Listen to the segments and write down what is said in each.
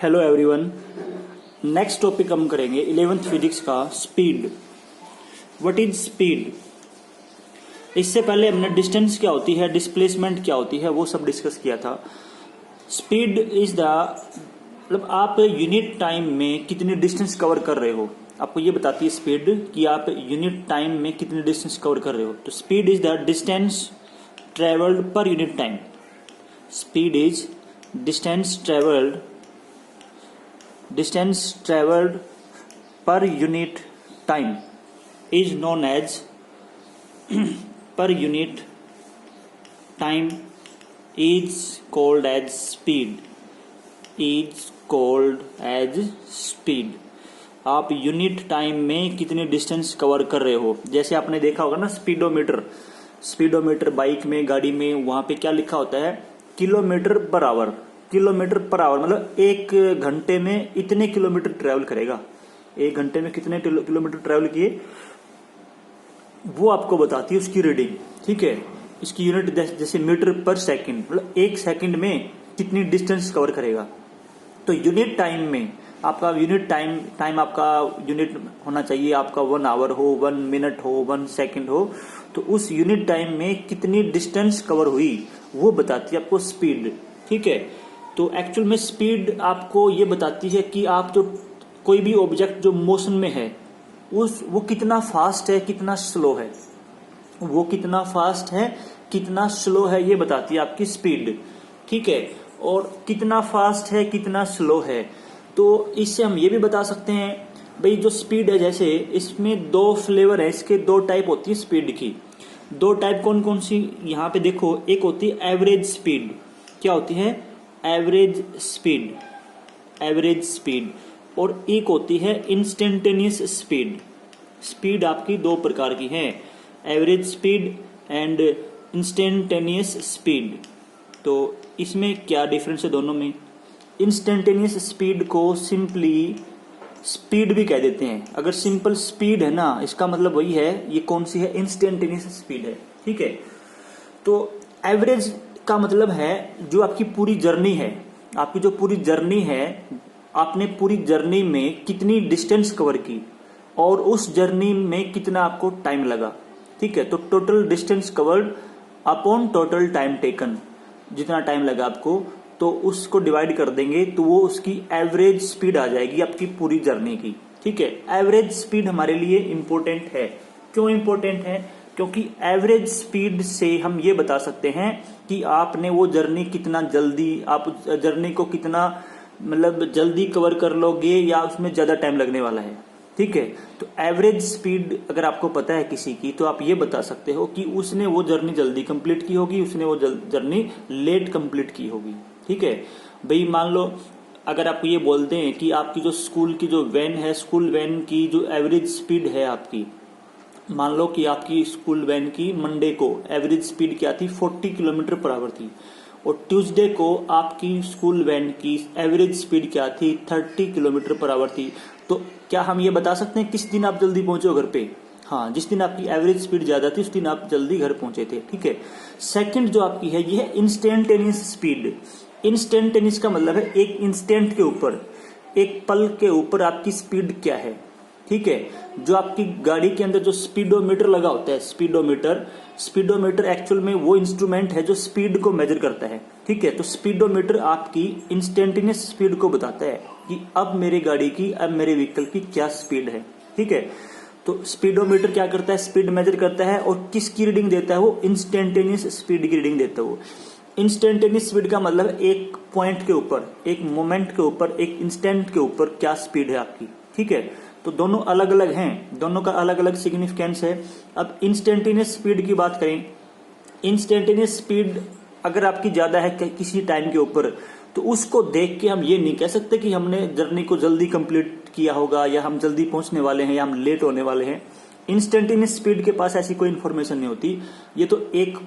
Hello everyone. Next topic हम करेंगे 11th physics का स्पीड। What is speed? इससे पहले हमने डिस्टेंस क्या होती है, डिस्प्लेसमेंट क्या होती है, वो सब डिस्कस किया था। स्पीड इज द मतलब आप यूनिट टाइम में कितनी डिस्टेंस कवर कर रहे हो, आपको ये बताती है स्पीड कि आप यूनिट टाइम में कितनी डिस्टेंस कवर कर रहे हो। तो speed is the distance travelled per unit time. Speed is distance traveled per unit time is known as per unit time is called as speed। आप यूनिट टाइम में कितनी distance cover कर रहे हो, जैसे आपने देखा होगा ना स्पीडोमीटर बाइक में, गाड़ी में, वहां पे क्या लिखा होता है, किलोमीटर पर आवर मतलब एक घंटे में इतने किलोमीटर ट्रेवल करेगा, एक घंटे में कितने किलोमीटर ट्रेवल किए वो आपको बताती है उसकी रीडिंग। ठीक है, इसकी यूनिट जैसे मीटर पर सेकंड, मतलब एक सेकंड में कितनी डिस्टेंस कवर करेगा। तो यूनिट टाइम में आपका यूनिट टाइम आपका यूनिट होना चाहिए, आपका 1 आवर हो, 1 मिनट हो, 1 सेकंड हो, तो उस यूनिट टाइम में कितनी डिस्टेंस कवर हुई वो बताती है आपको स्पीड। ठीक है, तो एक्चुअल में स्पीड आपको ये बताती है कि आप जो कोई भी ऑब्जेक्ट जो मोशन में है वो कितना फास्ट है कितना स्लो है, कितना फास्ट है कितना स्लो है, ये बताती है आपकी स्पीड। ठीक है, और कितना फास्ट है कितना स्लो है, तो इससे हम ये भी बता सकते हैं भाई जो स्पीड है, जैसे इसमें 2 फ्लेवर है, इसके 2 टाइप होती है स्पीड की। 2 टाइप कौन कौन सी, यहाँ पे देखो, एक होती है एवरेज स्पीड। क्या होती है? Average speed. और एक होती है इंस्टेंटेनियस स्पीड आपकी 2 प्रकार की है, average speed and instantaneous speed. तो इसमें क्या डिफरेंस है दोनों में? इंस्टेंटेनियस स्पीड को सिंपली स्पीड भी कह देते हैं। अगर सिंपल स्पीड है ना, इसका मतलब वही है, ये कौन सी है? इंस्टेंटेनियस स्पीड है। ठीक है, तो एवरेज का मतलब है जो आपकी पूरी जर्नी है, आपकी जो पूरी जर्नी है, आपने पूरी जर्नी में कितनी डिस्टेंस कवर की और उस जर्नी में कितना आपको टाइम लगा। ठीक है, तो total distance covered upon total time taken, जितना टाइम लगा आपको, तो उसको डिवाइड कर देंगे तो वो उसकी एवरेज स्पीड आ जाएगी आपकी पूरी जर्नी की। ठीक है, एवरेज स्पीड हमारे लिए इंपॉर्टेंट है। क्यों इंपॉर्टेंट है? क्योंकि एवरेज स्पीड से हम ये बता सकते हैं कि आपने वो जर्नी कितना जल्दी, आप जर्नी को कितना मतलब जल्दी कवर कर लोगे या उसमें ज्यादा टाइम लगने वाला है। ठीक है, तो एवरेज स्पीड अगर आपको पता है किसी की, तो आप ये बता सकते हो कि उसने वो जर्नी जल्दी कंप्लीट की होगी, उसने वो जर्नी लेट कंप्लीट की होगी। ठीक है भाई, मान लो अगर आपको ये बोलते हैं कि आपकी जो स्कूल की जो वैन है, स्कूल वैन की जो एवरेज स्पीड है आपकी, मान लो कि आपकी स्कूल वैन की मंडे को एवरेज स्पीड क्या थी, 40 किलोमीटर पर आवर थी, और ट्यूसडे को आपकी स्कूल वैन की एवरेज स्पीड क्या थी, 30 किलोमीटर पर आवर थी। तो क्या हम ये बता सकते हैं किस दिन आप जल्दी पहुंचे हो घर पे? हाँ, जिस दिन आपकी एवरेज स्पीड ज्यादा थी उस दिन आप जल्दी घर पहुंचे थे। ठीक है, सेकंड जो आपकी है ये है इंस्टेंटेनियस स्पीड। इंस्टेंटेनियस का मतलब है एक इंस्टेंट के ऊपर, एक पल के ऊपर आपकी स्पीड क्या है। ठीक है, जो आपकी गाड़ी के अंदर जो स्पीडोमीटर लगा होता है, स्पीडोमीटर एक्चुअल में वो इंस्ट्रूमेंट है जो स्पीड को मेजर करता है। ठीक है, तो स्पीडोमीटर आपकी इंस्टेंटेनियस स्पीड को बताता है कि अब मेरे गाड़ी की, अब मेरे व्हीकल की क्या स्पीड है। ठीक है, तो स्पीडोमीटर क्या करता है? स्पीड मेजर करता है, और किसकी रीडिंग देता है? वो इंस्टेंटेनियस स्पीड की रीडिंग देता है। वो इंस्टेंटेनियस स्पीड का मतलब एक पॉइंट के ऊपर, एक मोमेंट के ऊपर, एक इंस्टेंट के ऊपर क्या स्पीड है आपकी। ठीक है, तो दोनों अलग अलग हैं, दोनों का अलग अलग सिग्निफिकेंस है। अब इंस्टेंटेनियस स्पीड की बात करें, इंस्टेंटेनियस स्पीड अगर आपकी ज्यादा है किसी टाइम के ऊपर, तो उसको देख के हम ये नहीं कह सकते कि हमने जर्नी को जल्दी कंप्लीट किया होगा, या हम जल्दी पहुंचने वाले हैं, या हम लेट होने वाले हैं। इंस्टेंटेनियस स्पीड के पास ऐसी कोई इंफॉर्मेशन नहीं होती, ये तो एक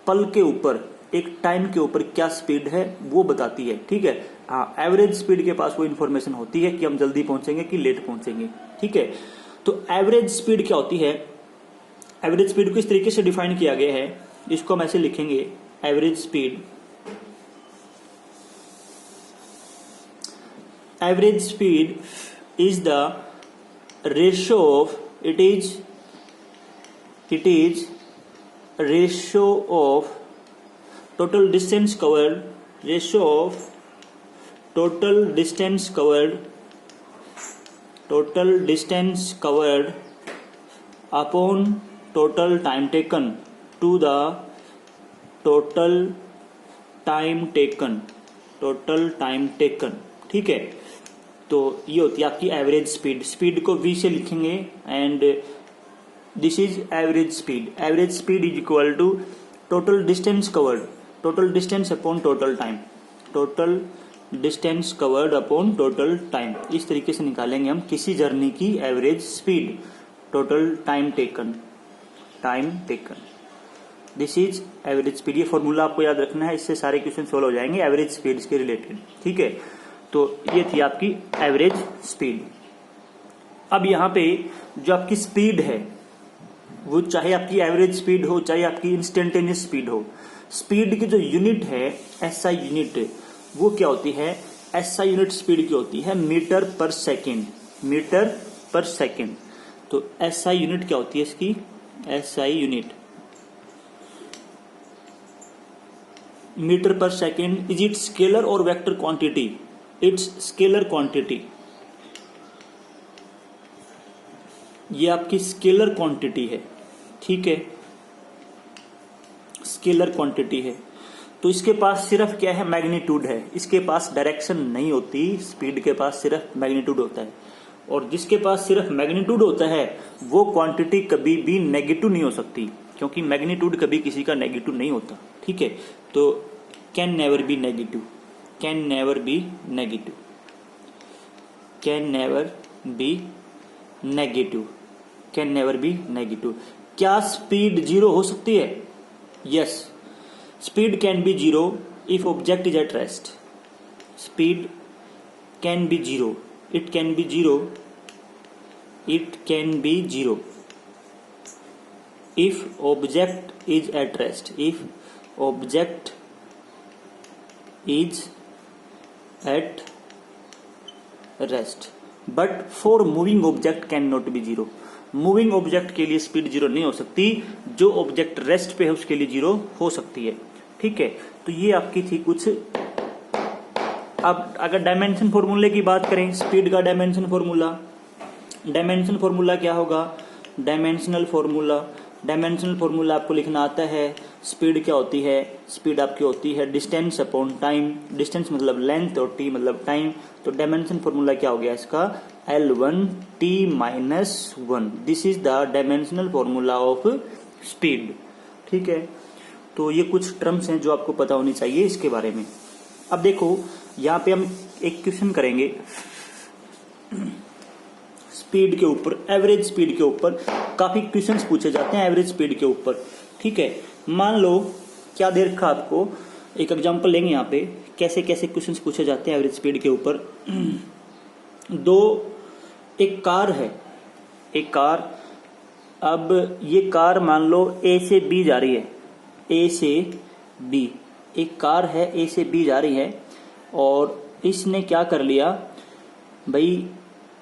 पल के ऊपर, एक टाइम के ऊपर क्या स्पीड है वो बताती है। ठीक है, हाँ, एवरेज स्पीड के पास वो इन्फॉर्मेशन होती है कि हम जल्दी पहुंचेंगे कि लेट पहुंचेंगे। ठीक है, तो एवरेज स्पीड क्या होती है? एवरेज स्पीड को इस तरीके से डिफाइन किया गया है, इसको हम ऐसे लिखेंगे, average speed average speed is the ratio of it is ratio of total distance covered, ratio of total distance covered upon total time taken to the total time taken. ठीक है, तो ये होती है आपकी एवरेज स्पीड। स्पीड को v से लिखेंगे and this is average speed. Average speed is equal to total distance covered, total distance upon total time, total distance covered upon total time. इस तरीके से निकालेंगे हम किसी जर्नी की average speed, total time taken. This is average speed. ये formula आपको याद रखना है, इससे सारे क्वेश्चन सोल्व हो जाएंगे एवरेज स्पीड के रिलेटेड। ठीक है, तो ये थी आपकी एवरेज स्पीड। अब यहाँ पे जो आपकी स्पीड है वो चाहे आपकी एवरेज स्पीड हो चाहे आपकी इंस्टेंटेनियस स्पीड हो, स्पीड की जो यूनिट है एसआई यूनिट, वो क्या होती है? एसआई यूनिट स्पीड की होती है मीटर पर सेकेंड, मीटर पर सेकेंड। तो एसआई यूनिट क्या होती है इसकी? एसआई यूनिट मीटर पर सेकेंड। इज इट स्केलर और vector quantity? It's scalar quantity. ये आपकी स्केलर क्वांटिटी है। ठीक है, स्केलर क्वांटिटी है। तो इसके पास सिर्फ क्या है? मैग्नीट्यूड है, इसके पास डायरेक्शन नहीं होती। स्पीड के पास सिर्फ मैग्नीट्यूड होता है, और जिसके पास सिर्फ मैग्नीट्यूड होता है वो क्वांटिटी कभी भी नेगेटिव नहीं हो सकती, क्योंकि मैग्नीट्यूड कभी किसी का नेगेटिव नहीं होता। ठीक है, तो can never be negative, can never be negative, can never be negative, can never be negative. क्या स्पीड जीरो हो सकती है? Yes, speed can be zero if object is at rest. Speed can be zero, it can be zero, it can be zero if object is at rest, if object is at rest, but for moving object cannot be zero। Moving object के लिए speed zero नहीं हो सकती, जो object rest पे है उसके लिए जीरो हो सकती है। ठीक है, तो ये आपकी थी कुछ। अब अगर डायमेंशन फॉर्मूले की बात करें, स्पीड का डायमेंशन फॉर्मूला, डायमेंशन फॉर्मूला क्या होगा? डायमेंशनल फॉर्मूला, डायमेंशनल फॉर्मूला आपको लिखना आता है। स्पीड क्या होती है? स्पीड आपकी होती है डिस्टेंस अपॉन टाइम, डिस्टेंस मतलब लेंथ और टी मतलब टाइम। तो डायमेंशन फॉर्मूला क्या हो गया इसका? L1T-1। This is the dimensional formula of speed. ठीक है, तो ये कुछ टर्म्स हैं जो आपको पता होनी चाहिए इसके बारे में। अब देखो, यहाँ पे हम एक क्वेश्चन करेंगे स्पीड के ऊपर, एवरेज स्पीड के ऊपर। काफी क्वेश्चंस पूछे जाते हैं एवरेज स्पीड के ऊपर। ठीक है, मान लो क्या दे रखा आपको, एक एग्जांपल लेंगे यहाँ पे कैसे कैसे क्वेश्चंस पूछे जाते हैं एवरेज स्पीड के ऊपर। एक कार है, एक कार, अब ये कार मान लो ए से बी जा रही है, ए से बी, एक कार है ए से बी जा रही है, और इसने क्या कर लिया भाई,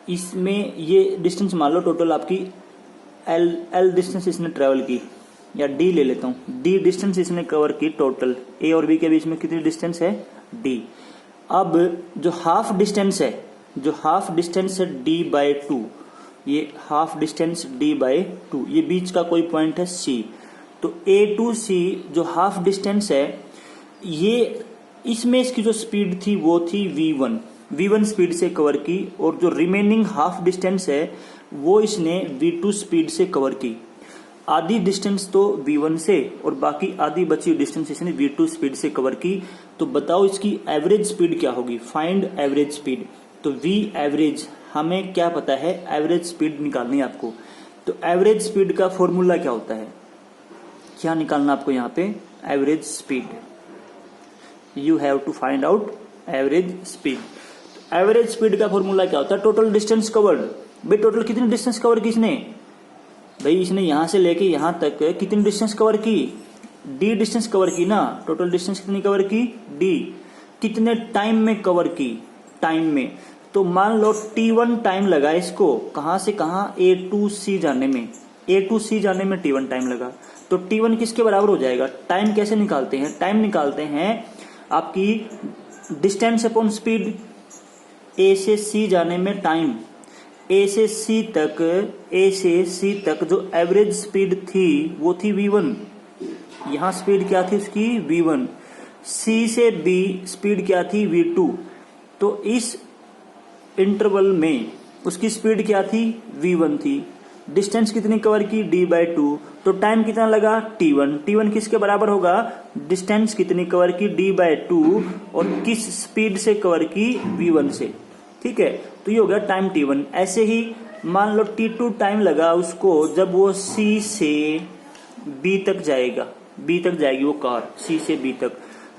इसमें ये डिस्टेंस मान लो टोटल आपकी एल डिस्टेंस इसने ट्रेवल की, या डी ले लेता हूं, डी डिस्टेंस इसने कवर की टोटल। ए और बी के बीच में कितनी डिस्टेंस है? डी। अब जो हाफ डिस्टेंस है, जो हाफ डिस्टेंस है डी बाई टू, ये half distance D by two, ये बीच का कोई पॉइंट है सी। तो ए टू सी जो हाफ डिस्टेंस है, ये इसमें इसकी जो स्पीड थी वो थी v1, v1 स्पीड से कवर की, और जो रिमेनिंग हाफ डिस्टेंस है वो इसने v2 स्पीड से कवर की। आधी डिस्टेंस तो v1 से और बाकी आधी बची डिस्टेंस इसने v2 स्पीड से कवर की। तो बताओ इसकी एवरेज स्पीड क्या होगी? Find average speed. तो v एवरेज, हमें क्या पता है? एवरेज स्पीड निकालनी है आपको। तो एवरेज स्पीड का फॉर्मूला क्या होता है? क्या निकालना आपको यहाँ पे? Average speed. You have to find out average speed. Average speed का फॉर्मूला क्या होता है? Total distance covered. भाई टोटल कितनी डिस्टेंस कवर की इसने? भाई इसने यहां से लेके यहां तक कितनी डिस्टेंस कवर की? डी डिस्टेंस कवर की ना। टोटल डिस्टेंस कितनी कवर की? डी। कितने टाइम में कवर की? टाइम में। तो मान लो t1 टाइम लगा इसको कहां से कहां A टू C जाने में, A टू C जाने में t1 टाइम लगा। तो t1 किसके बराबर हो जाएगा? टाइम कैसे निकालते हैं? टाइम निकालते हैं आपकी डिस्टेंस अपॉन स्पीड। A से C जाने में टाइम, A से C तक जो एवरेज स्पीड थी वो थी v1। यहां स्पीड क्या थी उसकी? v1। C से B स्पीड क्या थी? v2। तो इस इंटरवल में उसकी स्पीड क्या थी? v1 थी। डिस्टेंस कितनी कवर की? d/2। तो टाइम कितना लगा? t1। t1 किसके बराबर होगा? डिस्टेंस कितनी कवर की? d/2 और किस स्पीड से कवर की? v1 से। ठीक है, तो ये हो गया टाइम t1। ऐसे ही मान लो t2 टाइम लगा उसको जब वो C से B तक जाएगा, B तक जाएगी वो कार C से B तक।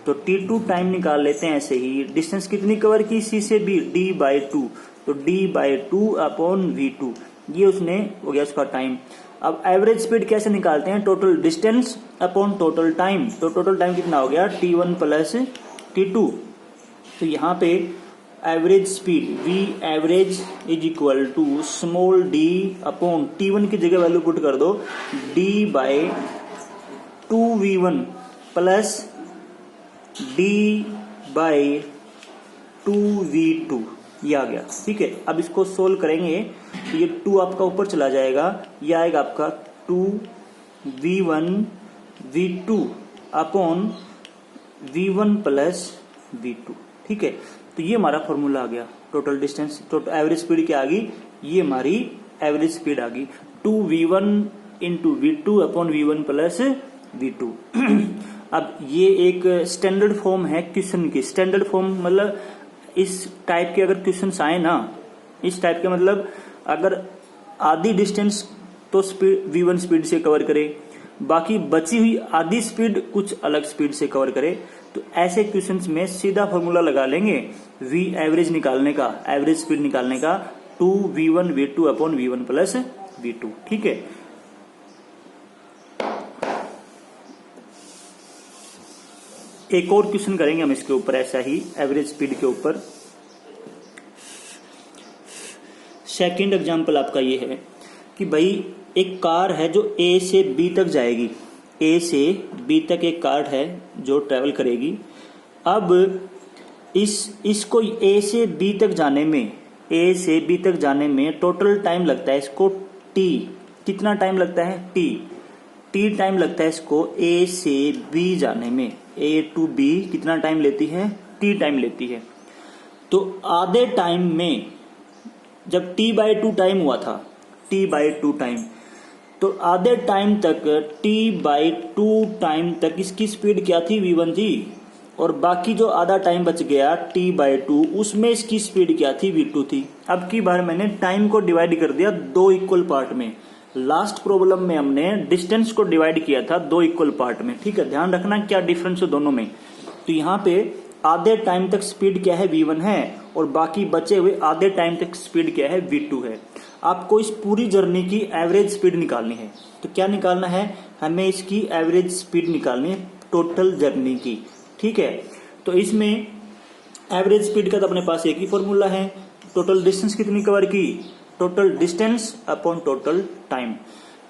तो t2 टाइम निकाल लेते हैं ऐसे ही। डिस्टेंस कितनी कवर की? C से B, d/2। तो d/2 अपॉन v2, ये उसने हो गया उसका टाइम। अब एवरेज स्पीड कैसे निकालते हैं? Total distance upon total time. तो टोटल टाइम कितना हो गया? t1 plus t2। तो यहाँ पे average speed v average is equal to small d upon t1 की जगह वैल्यू पुट कर दो, d/2v1 प्लस d/2v2, ये आ गया। ठीक है, अब इसको सोल्व करेंगे तो ये 2 आपका ऊपर चला जाएगा, ये आएगा आपका 2v1v2 upon v1 plus v2। ठीक है, तो ये हमारा फॉर्मूला आ गया। Total distance, total average speed क्या आ गई? ये हमारी एवरेज स्पीड आ गई 2v1 into v2 upon v1 plus v2। अब ये एक स्टैंडर्ड फॉर्म है क्वेश्चन की। स्टैंडर्ड फॉर्म मतलब इस टाइप के अगर क्वेश्चन आए ना, इस टाइप के मतलब अगर आधी डिस्टेंस तो स्पीड v1 स्पीड से कवर करे, बाकी बची हुई आधी स्पीड कुछ अलग स्पीड से कवर करे, तो ऐसे क्वेश्चंस में सीधा फॉर्मूला लगा लेंगे v एवरेज निकालने का, एवरेज स्पीड निकालने का 2v1v2 upon v1 plus v2। ठीक है, एक और क्वेश्चन करेंगे हम इसके ऊपर ऐसा ही एवरेज स्पीड के ऊपर। सेकंड एग्जांपल आपका ये है कि भाई एक कार है जो A से B तक जाएगी, A से B तक एक कार है जो ट्रेवल करेगी। अब इसको A से B तक जाने में, A से B तक जाने में टोटल टाइम लगता है इसको T। कितना टाइम लगता है? T टाइम लगता है इसको A से B जाने में। A टू B कितना टाइम लेती है? T टाइम लेती है। तो आधे टाइम में जब t/2 टाइम हुआ था, t/2 टाइम, तो आधे टाइम तक t/2 टाइम तक इसकी स्पीड क्या थी? v1 थी। और बाकी जो आधा टाइम बच गया t/2 उसमें इसकी स्पीड क्या थी? v2 थी। अब की बार मैंने टाइम को डिवाइड कर दिया 2 इक्वल पार्ट में। लास्ट प्रॉब्लम में हमने डिस्टेंस को डिवाइड किया था 2 इक्वल पार्ट में। ठीक है, ध्यान रखना क्या डिफरेंस है दोनों में। तो यहाँ पे आधे टाइम तक स्पीड क्या है? v1 है, और बाकी बचे हुए आधे टाइम तक स्पीड क्या है? v2 है। आपको इस पूरी जर्नी की एवरेज स्पीड निकालनी है। तो क्या निकालना है? हमें इसकी एवरेज स्पीड निकालनी है टोटल जर्नी की। ठीक है, तो इसमें एवरेज स्पीड का तो अपने पास एक ही फॉर्मूला है। टोटल डिस्टेंस कितनी कवर की? Total distance upon total time.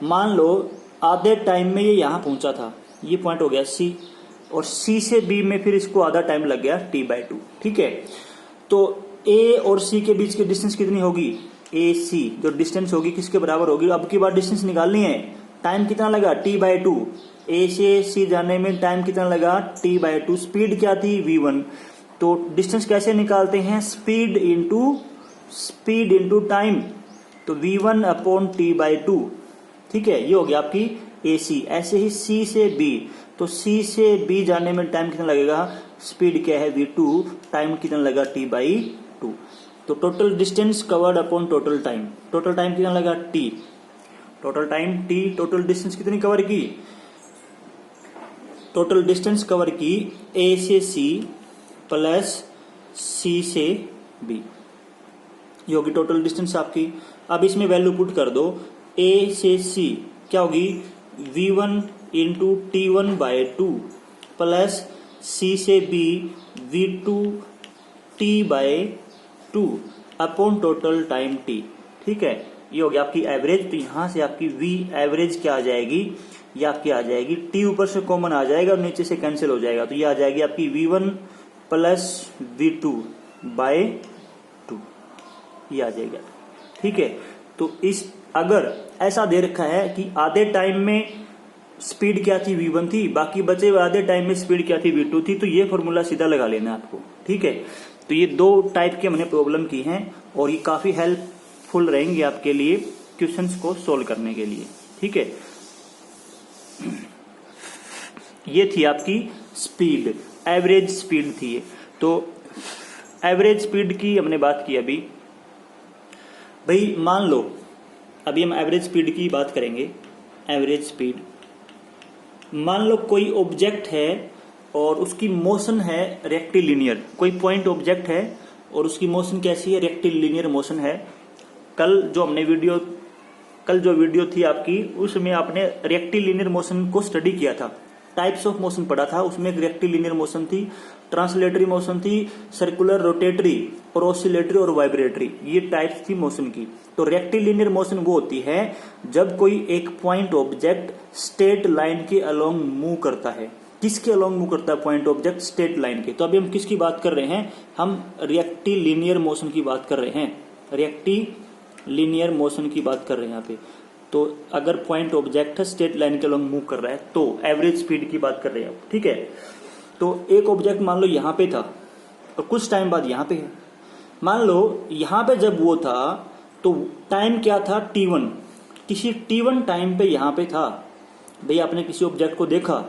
मान लो आधे टाइम में ये यहां पहुंचा था, ये पॉइंट हो गया C, और C से B में फिर इसको आधा टाइम लग गया t/2। ठीक है, तो A और C के बीच की डिस्टेंस कितनी होगी? AC जो डिस्टेंस होगी किसके बराबर होगी? अब की बार डिस्टेंस निकालनी है। टाइम कितना लगा? t/2। A से C जाने में टाइम कितना लगा? t/2। स्पीड क्या थी? v1। तो डिस्टेंस कैसे निकालते हैं? Speed into time. तो v1 अपॉन t/2। ठीक है, ये हो गया आपकी AC। ऐसे ही C से B, तो C से B जाने में टाइम कितना लगेगा? स्पीड क्या है? v2। टाइम कितना लगा? t/2। तो total distance covered upon total time. Total time कितना लगा? t। Total time t। Total distance कितनी कवर की? टोटल डिस्टेंस कवर की A से C प्लस C से B, ये होगी टोटल डिस्टेंस आपकी। अब इसमें वैल्यू पुट कर दो। A से C क्या होगी? v1 into t1/2 plus C से B v2 t/2 upon total time T. ठीक है, ये हो गया आपकी एवरेज। तो यहां से आपकी वी एवरेज क्या आ जाएगी, ये आपकी आ जाएगी टी ऊपर से कॉमन आ जाएगा और नीचे से कैंसिल हो जाएगा, तो ये आ जाएगी आपकी V1 प्लस V2 बाय 2, ये आ जाएगा। ठीक है, तो इस अगर ऐसा दे रखा है कि आधे टाइम में स्पीड क्या थी V1 थी, बाकी बचे हुए आधे टाइम में स्पीड क्या थी V2 थी, तो ये फॉर्मूला सीधा लगा लेना आपको। ठीक है, तो ये दो टाइप की हमने प्रॉब्लम की हैं और ये काफी हेल्पफुल रहेंगे आपके लिए क्वेश्चंस को सोल्व करने के लिए। ठीक है, ये थी आपकी स्पीड, एवरेज स्पीड थी ये। तो एवरेज स्पीड की हमने बात की अभी। भाई मान लो अभी हम एवरेज स्पीड की बात करेंगे। एवरेज स्पीड, मान लो कोई ऑब्जेक्ट है और उसकी मोशन है रेक्टिलिनियर, कोई पॉइंट ऑब्जेक्ट है और उसकी मोशन कैसी है, रेक्टिलिनियर मोशन है। कल जो वीडियो थी आपकी, उसमें आपने रेक्टिलिनियर मोशन को स्टडी किया था, टाइप्स ऑफ मोशन पढ़ा था। उसमें एक रेक्टिलिनियर मोशन थी, ट्रांसलेटरी मोशन थी, सर्कुलर, रोटेटरी और ऑसिलेटरी और वाइब्रेटरी, ये टाइप्स थी मोशन की। तो रेक्टिलिनियर मोशन वो होती है जब कोई एक पॉइंट ऑब्जेक्ट स्ट्रेट लाइन के अलोंग मूव करता है। किसके अलोंग मूव करता है पॉइंट ऑब्जेक्ट, स्ट्रेट लाइन के। तो अभी हम किसकी बात कर रहे हैं, हम रेक्टिलिनियर मोशन की बात कर रहे हैं, रेक्टिलिनियर मोशन की बात कर रहे हैं यहाँ पे। तो अगर पॉइंट ऑब्जेक्ट है स्ट्रेट लाइन के अलोंग मूव कर रहा है तो एवरेज स्पीड की बात कर रहे हैं। ठीक है, तो एक ऑब्जेक्ट मान लो यहां पे था और कुछ टाइम बाद यहां पे है। मान लो यहां पे जब वो था तो टाइम क्या था, T1। किसी T1 टाइम पे यहां पे था। भाई आपने किसी ऑब्जेक्ट को देखा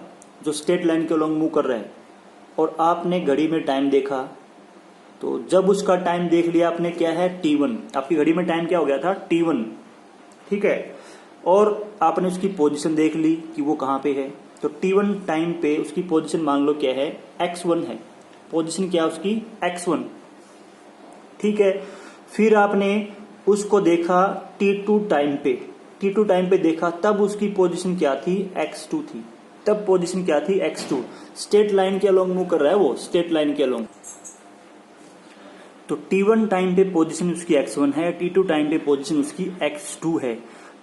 जो स्ट्रेट लाइन के अलोंग मूव कर रहा है और आपने घड़ी में टाइम देखा, तो जब उसका टाइम देख लिया आपने क्या है T1, आपकी घड़ी में टाइम क्या हो गया था T1। ठीक है, और आपने उसकी पोजीशन देख ली कि वो कहां पे है, तो T1 टाइम पे उसकी पोजीशन मान लो क्या है, X1 है। पोजीशन क्या है उसकी, X1। ठीक है, फिर आपने उसको देखा T2 टाइम पे, T2 टाइम पे देखा, तब उसकी पोजीशन क्या थी, X2 थी। तब पोजीशन क्या थी, X2। स्ट्रेट लाइन के अलोंग मूव कर रहा है वो, स्ट्रेट लाइन के अलोंग। तो T1 टाइम पे पोजीशन उसकी X1 है, T2 टाइम पे पोजीशन उसकी X2 है।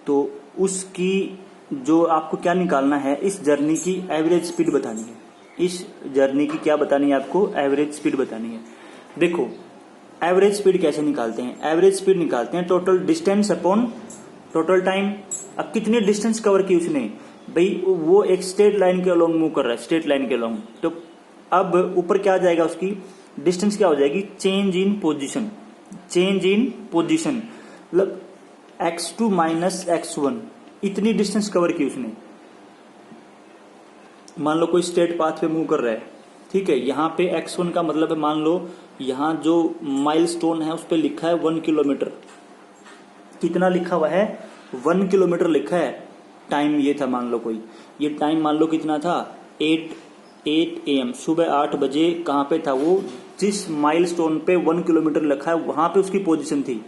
तो उसकी जो आपको क्या निकालना है, इस जर्नी की एवरेज स्पीड बतानी है। इस जर्नी की क्या बतानी है आपको, एवरेज स्पीड बतानी है। देखो एवरेज स्पीड कैसे निकालते हैं, एवरेज स्पीड निकालते हैं total distance upon total time. अब कितनी डिस्टेंस कवर की उसने, भाई वो एक स्ट्रेट लाइन के अलोंग मूव कर रहा है, स्ट्रेट लाइन के अलोंग। तो अब ऊपर क्या आ जाएगा, उसकी डिस्टेंस क्या हो जाएगी, change in position. Change in position मतलब X2 माइनस X1, इतनी डिस्टेंस कवर की उसने। मान लो कोई स्ट्रेट पाथ पे मूव कर रहा है। ठीक है, यहाँ पे X1 का मतलब है, मान लो यहाँ जो माइलस्टोन है उस पे लिखा है 1 किलोमीटर। कितना लिखा हुआ है, 1 किलोमीटर लिखा है। टाइम ये था, मान लो कोई ये टाइम मान लो कितना था, 8 AM, सुबह 8 बजे कहाँ पे था वो, जिस माइलस्टोन पे 1 किलोमीटर लिखा है वहां पे उसकी पोजीशन थी।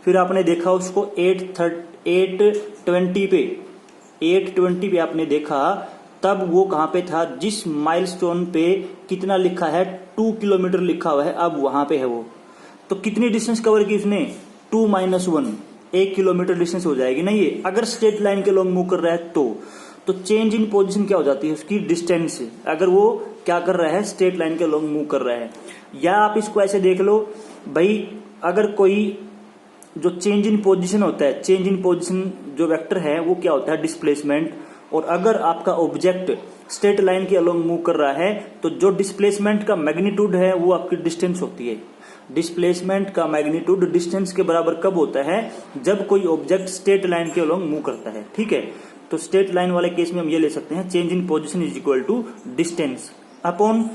फिर आपने देखा उसको 8:20 पे आपने देखा, तब वो कहां पे था, जिस माइलस्टोन पे कितना लिखा है, 2 किलोमीटर लिखा हुआ है, अब वहां पे है वो। तो कितनी डिस्टेंस कवर की उसने, 2 माइनस 1, 1 किलोमीटर डिस्टेंस हो जाएगी ना ये, अगर स्ट्रेट लाइन के अलोंग मूव कर रहा है तो चेंज इन पोजीशन क्या हो जाती है उसकी, डिस्टेंस, अगर वो क्या कर रहा है, स्ट्रेट लाइन के अलोंग मूव कर रहा है। या आप इसको ऐसे देख लो भाई, अगर कोई जो चेंज इन पोजीशन होता है, चेंज इन पोजीशन जो वेक्टर है वो क्या होता है, डिस्प्लेसमेंट। और अगर आपका ऑब्जेक्ट स्ट्रेट लाइन के अलोंग मूव कर रहा है तो जो डिस्प्लेसमेंट का मैग्नीट्यूड है वो आपकी डिस्टेंस होती है। डिस्प्लेसमेंट का मैग्नीट्यूड डिस्टेंस के बराबर कब होता है, जब कोई ऑब्जेक्ट स्ट्रेट लाइन के अलोंग मूव करता है। ठीक है, तो स्ट्रेट लाइन वाले केस में हम ये ले सकते हैं, change in position is equal to distance upon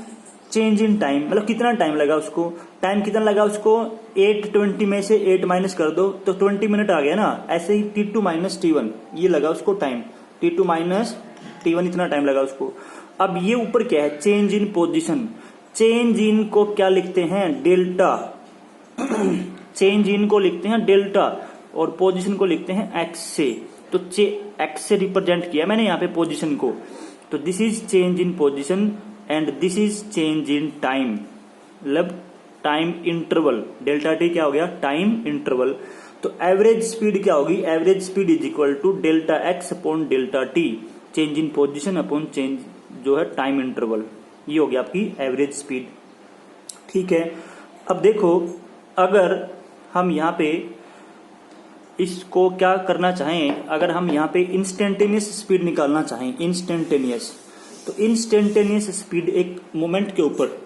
change in time, मतलब कितना टाइम लगा उसको, टाइम कितना लगा उसको, 8:20 में से 8 माइनस कर दो तो 20 मिनट आ गया ना। ऐसे ही T2 माइनस T1 ये लगा उसको टाइम, T2 माइनस T1 इतना टाइम लगा उसको। अब ये ऊपर क्या है, change in position. Change in को क्या लिखते हैं, डेल्टा। चेंज इन को लिखते हैं डेल्टा और पोजीशन को लिखते हैं एक्स से। तो एक्स से रिप्रेजेंट किया मैंने यहाँ पे पोजीशन को। तो this is change in position and this is change in time, मतलब टाइम इंटरवल, डेल्टा टी क्या हो गया, टाइम इंटरवल। तो एवरेज स्पीड क्या होगी, average speed is equal to delta X upon delta T, change in position upon change जो है time interval, ये हो गया आपकी एवरेज स्पीड। ठीक है, अब देखो अगर हम यहाँ पे इसको क्या करना चाहें, अगर हम यहाँ पे इंस्टेंटेनियस स्पीड निकालना चाहें, इंस्टेंटेनियस, तो इंस्टेंटेनियस स्पीड एक मोमेंट के ऊपर,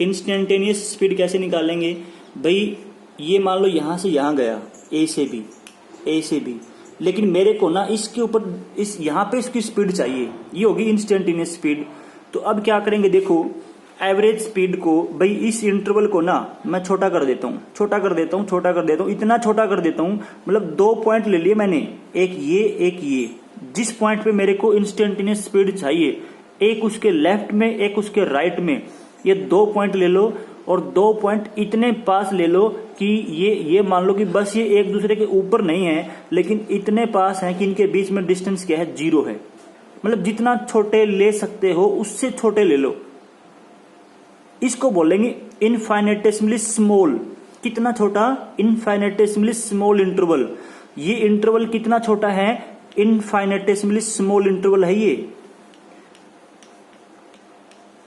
इंस्टेंटेनियस स्पीड कैसे निकालेंगे भाई, ये मान लो यहां से यहां गया, ए से बी, लेकिन मेरे को ना इसके ऊपर इस यहां पे इसकी स्पीड चाहिए, ये होगी इंस्टेंटेनियस स्पीड। तो अब क्या करेंगे, देखो एवरेज स्पीड को भाई इस इंटरवल को ना मैं छोटा कर देता हूँ, इतना छोटा कर देता हूँ, मतलब 2 पॉइंट ले लिए मैंने, एक ये, जिस पॉइंट पे मेरे को इंस्टेंटेनियस स्पीड चाहिए, एक उसके लेफ्ट में एक उसके राइट में, ये 2 पॉइंट ले लो और 2 पॉइंट इतने पास ले लो कि ये मान लो कि बस ये एक दूसरे के ऊपर नहीं है, लेकिन इतने पास है कि इनके बीच में डिस्टेंस क्या है, 0 है। मतलब जितना छोटे ले सकते हो उससे छोटे ले लो, इसको बोलेंगे इनफाइनेटेसिमली स्मॉल। कितना छोटा, इनफाइनेटेसिमली स्मॉल इंटरवल। ये इंटरवल कितना छोटा है, इनफाइनेटेसिमली स्मॉल इंटरवल है ये,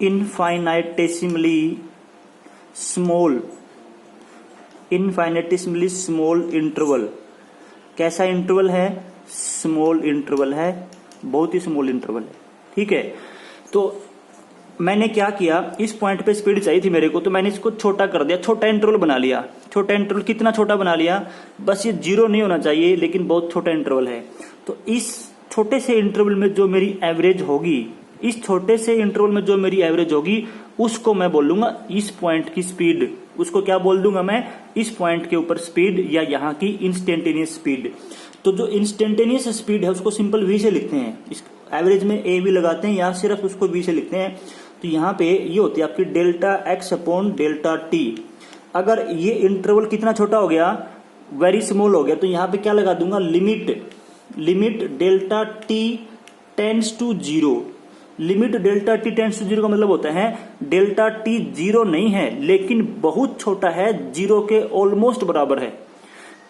इनफाइनेटेसिमली स्मॉल इंटरवल। कैसा इंटरवल है, स्मॉल इंटरवल है, बहुत ही स्मॉल इंटरवल है। ठीक है, तो मैंने क्या किया, इस पॉइंट पे स्पीड चाहिए थी मेरे को, तो मैंने इसको छोटा कर दिया, छोटा इंटरवल बना लिया। छोटा इंटरवल कितना छोटा बना लिया, बस ये 0 नहीं होना चाहिए, लेकिन बहुत छोटा इंटरवल है। तो इस छोटे से इंटरवल में जो मेरी एवरेज होगी, इस छोटे से इंटरवल में जो मेरी एवरेज होगी, उसको मैं बोल लूंगा इस पॉइंट की स्पीड। उसको क्या बोल दूंगा मैं, इस पॉइंट के ऊपर स्पीड, या यहाँ की इंस्टेंटेनियस स्पीड। तो जो इंस्टेंटेनियस स्पीड है उसको सिंपल v से लिखते हैं, इस एवरेज में a भी लगाते हैं, या सिर्फ उसको v से लिखते हैं। तो यहाँ पे ये होती है आपकी delta X upon delta T. अगर ये इंटरवल कितना छोटा हो गया, वेरी स्मॉल हो गया, तो यहाँ पे क्या लगा दूंगा, limit delta T tends to 0। Limit delta T tends to 0 का मतलब होता है डेल्टा टी 0 नहीं है, लेकिन बहुत छोटा है, 0 के ऑलमोस्ट बराबर है।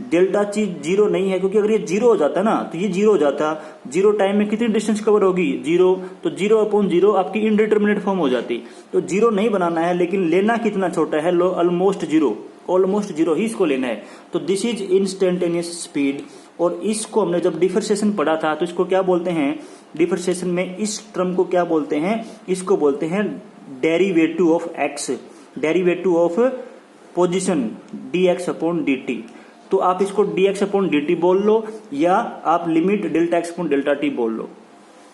डेल्टा टी 0 नहीं है, क्योंकि अगर ये 0 हो जाता ना, तो ये 0 हो जाता, 0 टाइम में कितनी डिस्टेंस कवर होगी, 0, तो 0 अपॉन 0 आपकी इनडिटर्मिनेट फॉर्म हो जाती। तो 0 नहीं बनाना है, लेकिन लेना कितना छोटा है, ऑलमोस्ट 0 ही इसको लेना है। तो दिस इज इंस्टेंटेनियस स्पीड। और इसको हमने जब डिफरेंशिएशन पढ़ा था, तो इसको क्या बोलते हैं, डिफरेंशिएशन में इस टर्म को क्या बोलते हैं, इसको बोलते हैं derivative of x, derivative of position dx upon dt। तो आप इसको dx अपॉन dt बोल लो, या आप limit delta X upon delta T बोल लो।